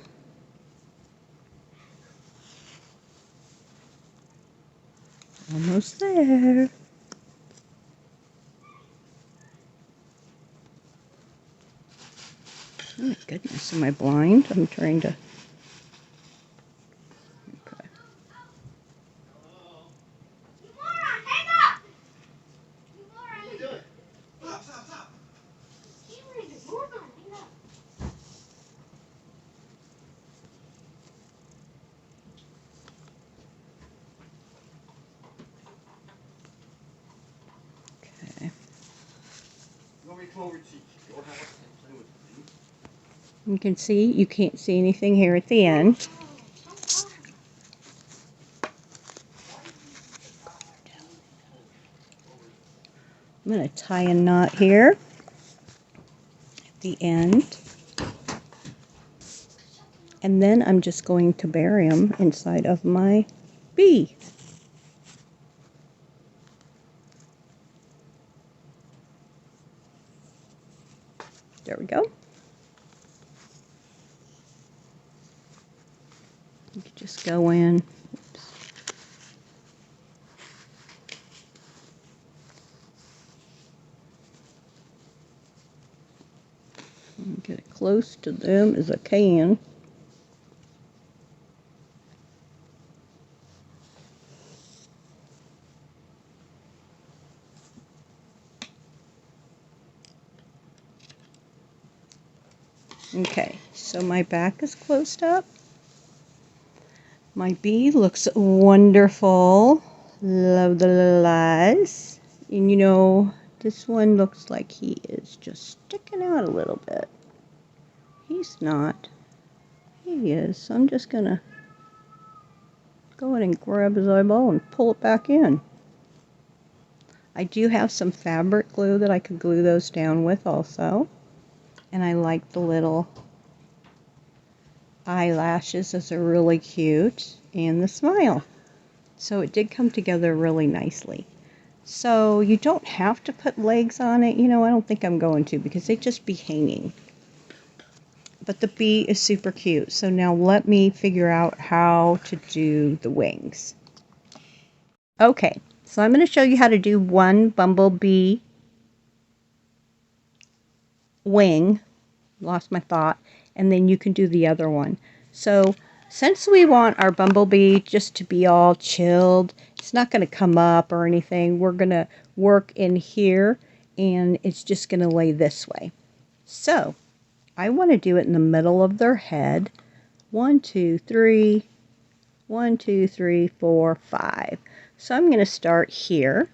Speaker 1: Almost there. Oh my goodness, am I blind? I'm trying to... Okay. You can see, you can't see anything here at the end. I'm going to tie a knot here at the end. And then I'm just going to bury them inside of my bee. There we go. You can just go in. Oops. And get it close to them as I can. Okay, so my back is closed up. My bee looks wonderful. Love the little eyes. And you know, this one looks like he is just sticking out a little bit. He's not. He is. So I'm just gonna go ahead and grab his eyeball and pull it back in. I do have some fabric glue that I could glue those down with also. And I like the little eyelashes. Those are really cute. And the smile. So it did come together really nicely. So you don't have to put legs on it. You know, I don't think I'm going to because they'd just be hanging. But the bee is super cute. So now let me figure out how to do the wings. Okay, so I'm going to show you how to do one bumblebee wing. Lost my thought. And then you can do the other one. So since we want our bumblebee just to be all chilled, it's not going to come up or anything. We're going to work in here and it's just going to lay this way. So I want to do it in the middle of their head. 1, 2, 3, 1, 2, 3, 4, 5. So I'm going to start here.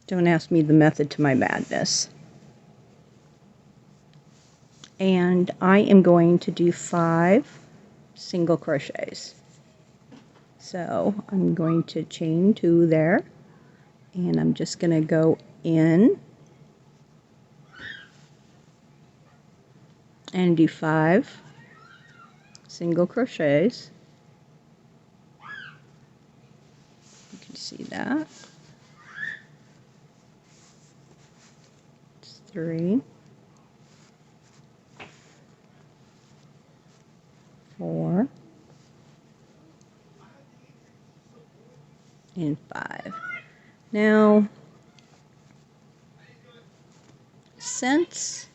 Speaker 1: Don't ask me the method to my madness. And I am going to do 5 single crochets. So I'm going to chain 2 there, and I'm just going to go in and do 5 single crochets. You can see that. It's 3, 4, and 5. Now, since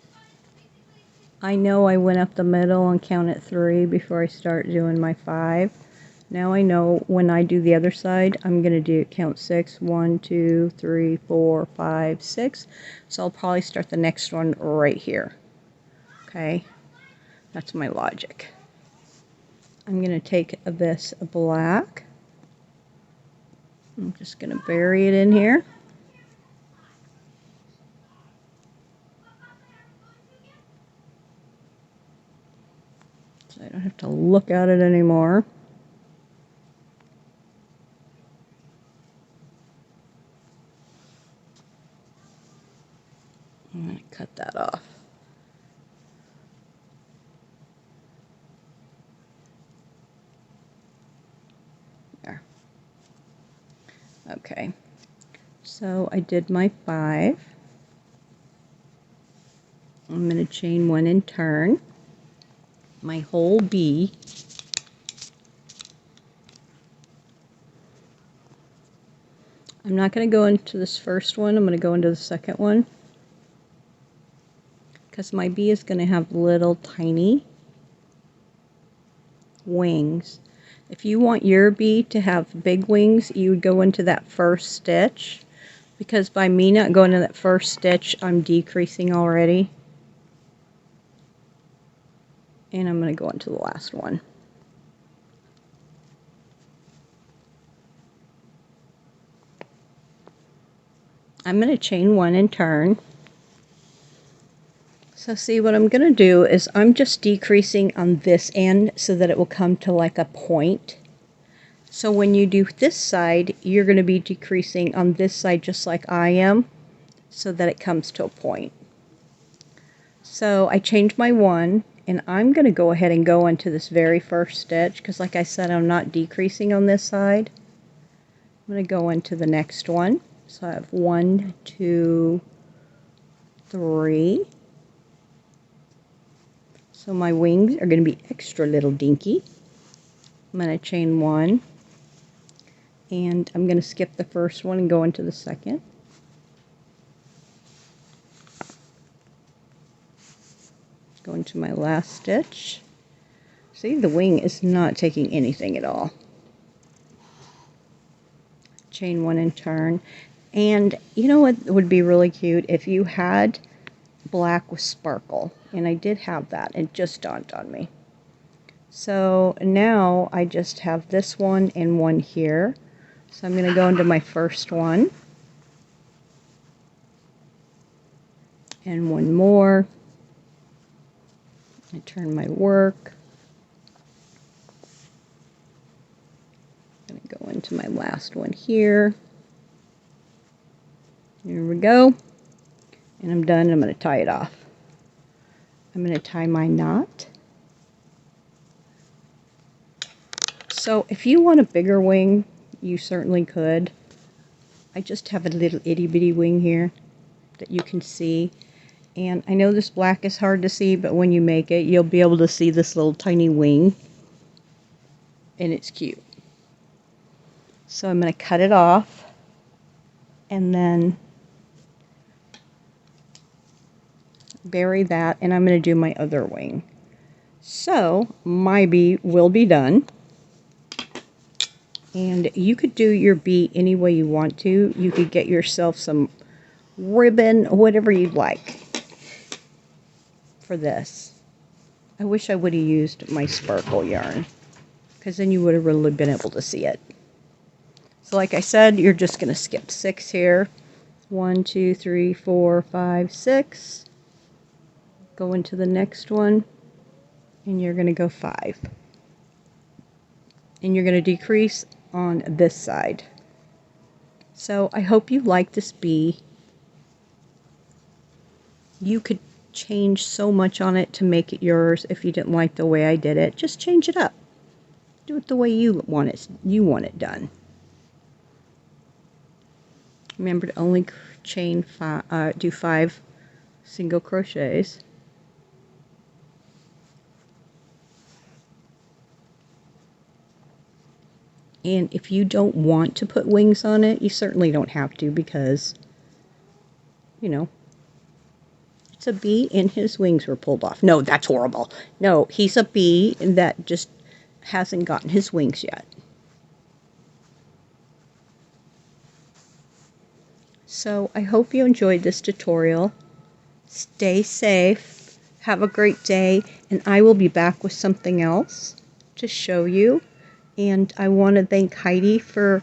Speaker 1: I know I went up the middle and counted 3 before I start doing my 5, now I know when I do the other side, I'm going to count 6. 1, 2, 3, 4, 5, 6. So I'll probably start the next one right here. Okay, that's my logic. I'm going to take this black. I'm just going to bury it in here. So I don't have to look at it anymore. I'm going to cut that off. There. Okay. So I did my 5. I'm going to chain 1 and turn my whole bee. I'm not going to go into this first one. I'm going to go into the second one because my bee is going to have little tiny wings. If you want your bee to have big wings, you would go into that first stitch, because by me not going to that first stitch, I'm decreasing already. And I'm going to go into the last one. I'm going to chain 1 and turn. So see, what I'm going to do is I'm just decreasing on this end so that it will come to like a point. So when you do this side, you're going to be decreasing on this side just like I am, so that it comes to a point. So I changed my 1, and I'm going to go ahead and go into this very first stitch, because like I said, I'm not decreasing on this side. I'm going to go into the next one. So I have 1, 2, 3. So my wings are going to be extra little dinky. I'm going to chain 1, and I'm going to skip the first one and go into the second. Go into my last stitch. See, the wing is not taking anything at all. Chain 1 and turn. And you know what would be really cute? If you had black with sparkle. And I did have that. It just dawned on me. So now I just have this one and one here. So I'm going to go into my first one. And one more. I turn my work. I'm going to go into my last one here. Here we go. And I'm done. I'm going to tie it off. I'm going to tie my knot. So if you want a bigger wing, you certainly could. I just have a little itty bitty wing here that you can see. And I know this black is hard to see, but when you make it, you'll be able to see this little tiny wing. And it's cute. So I'm going to cut it off. And then bury that. And I'm going to do my other wing. So my bee will be done. And you could do your bee any way you want to. You could get yourself some ribbon, whatever you'd like for this. I wish I would have used my sparkle yarn, because then you would have really been able to see it. So like I said, you're just going to skip 6 here. 1, 2, 3, 4, 5, 6. Go into the next one, and you're going to go 5. And you're going to decrease on this side. So I hope you like this bee. You could change so much on it to make it yours. If you didn't like the way I did it, just change it up. Do it the way you want it done. Remember to only do 5 single crochets. And if you don't want to put wings on it, you certainly don't have to, because, you know, it's a bee and his wings were pulled off. No, that's horrible. No, he's a bee that just hasn't gotten his wings yet. So I hope you enjoyed this tutorial. Stay safe. Have a great day. And I will be back with something else to show you. And I want to thank Heidi for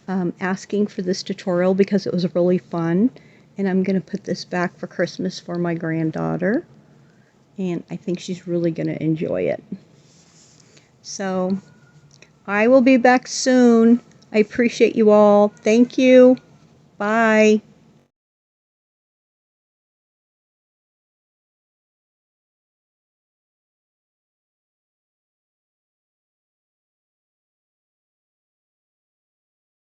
Speaker 1: asking for this tutorial, because it was really fun. And I'm going to put this back for Christmas for my granddaughter. And I think she's really going to enjoy it. So I will be back soon. I appreciate you all. Thank you. Bye.